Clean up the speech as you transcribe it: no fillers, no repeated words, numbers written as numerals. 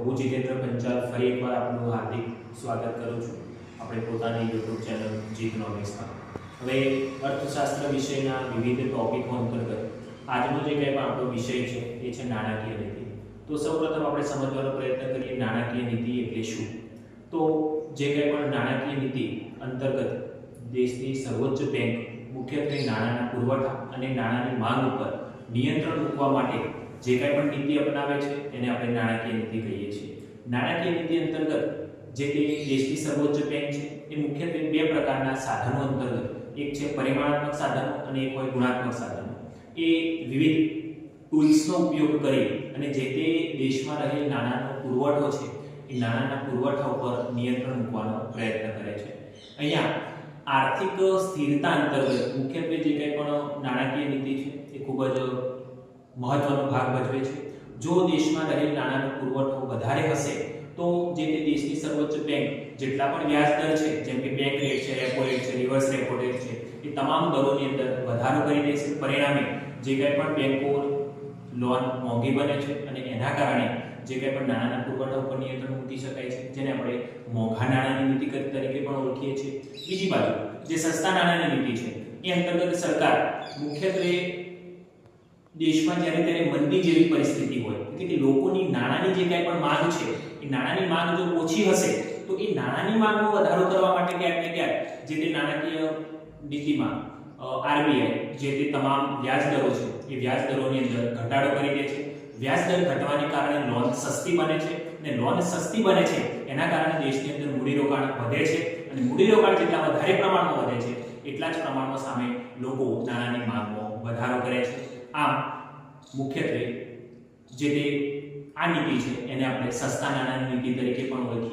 હું જીતેન્દ્ર પંચાલ ફરી એકવાર આપનું હાર્દિક સ્વાગત કરું છું આપણે પોતાની YouTube ચેનલ જીતનોમિક્સમાં। હવે અર્થશાસ્ત્ર વિષયના વિવિધ ટોપિકો અંતર્ગત આજનો જે કંઈ પણ આપણો વિષય છે એ છે નાણાકીય નીતિ। તો સૌપ્રથમ આપણે સમજવાનો પ્રયત્ન કરીએ નાણાકીય નીતિ એટલે શું। તો જે કંઈ પણ નાણાકીય નીતિ અંતર્ગત દેશની સર્વોચ્ચ બેંક મુખ્યત્વે નાણાંના પુરવઠા અને નાણાંની માંગ ઉપર નિયંત્રણ મૂકવા માટે જે કંઈ પણ નીતિ અપનાવે છે તેને આપણે નાણાકીય નીતિ કહીએ છીએ। નાણાકીય નીતિ અંતર્ગત જે તે દેશની સર્વોચ્ચ બેંક છે એ મુખ્યત્વે બે પ્રકારના સાધનો અંતર્ગત એક છે પરિમાણાત્મક સાધનો અને એક હોય ગુણાત્મક સાધનો। એ વિવિધ ટૂલ્સનો ઉપયોગ કરી અને જે તે દેશમાં રહેલ નાણાંનો પુરવઠો છે એ નાણાંના પુરવઠા ઉપર નિયંત્રણ મૂકવાનો પ્રયત્ન કરે છે। અહીંયા આર્થિક સ્થિરતા અંતર્ગત મુખ્યત્વે જે કંઈ પણ નાણાકીય નીતિ છે એ ખૂબ જ મહત્વનો ભાગ ભજવે છે। જો દેશમાં રહેલ નાણાંનો પુરવઠો વધારે હશે તો જે તે દેશની સર્વોચ્ચ બેંક જેટલા પણ વ્યાજ દર છે જેમ કે બેંક રેટ છે, રેપો રેટ છે, રિવર્સ રેપો રેટ છે એ તમામ દરોની અંદર વધારો કરી દેશે। પરિણામે જે કંઈ પણ બેંકો લોન મોંઘી બને છે અને એના કારણે જે કંઈ પણ નાણાંના પુરવઠા ઉપર નિયંત્રણ મૂકી શકાય છે જેને આપણે મોંઘા નાણાંની નીતિ તરીકે પણ ઓળખીએ છીએ। બીજી બાજુ જે સસ્તા નાણાંની નીતિ છે એ અંતર્ગત સરકાર મુખ્યત્વે દેશમાં જ્યારે ત્યારે મંદી જેવી પરિસ્થિતિ હોય એટલે કે લોકોની નાણાંની જે કંઈ પણ માંગ છે એ નાણાંની માંગ જો ઓછી હશે તો એ નાણાંની માંગમાં વધારો કરવા માટે ક્યાંક ને ક્યાંક જે તે નાણાકીય નીતિમાં આરબીઆઈ જે તે તમામ વ્યાજ દરો છે એ વ્યાજ દરોની અંદર ઘટાડો કરી દે છે। વ્યાજ દર ઘટવાને કારણે લોન સસ્તી બને છે અને લોન સસ્તી બને છે એના કારણે દેશની અંદર મૂડીરોકાણ વધે છે અને મૂડીરોકાણ જેટલા વધારે પ્રમાણમાં વધે છે એટલા જ પ્રમાણમાં સામે લોકો નાણાંની માંગમાં વધારો કરે છે। આમ મુખ્યત્વે જે તે આ નીતિ છે એને આપણે સસ્તા નાણાંની નીતિ તરીકે પણ ઓળખીએ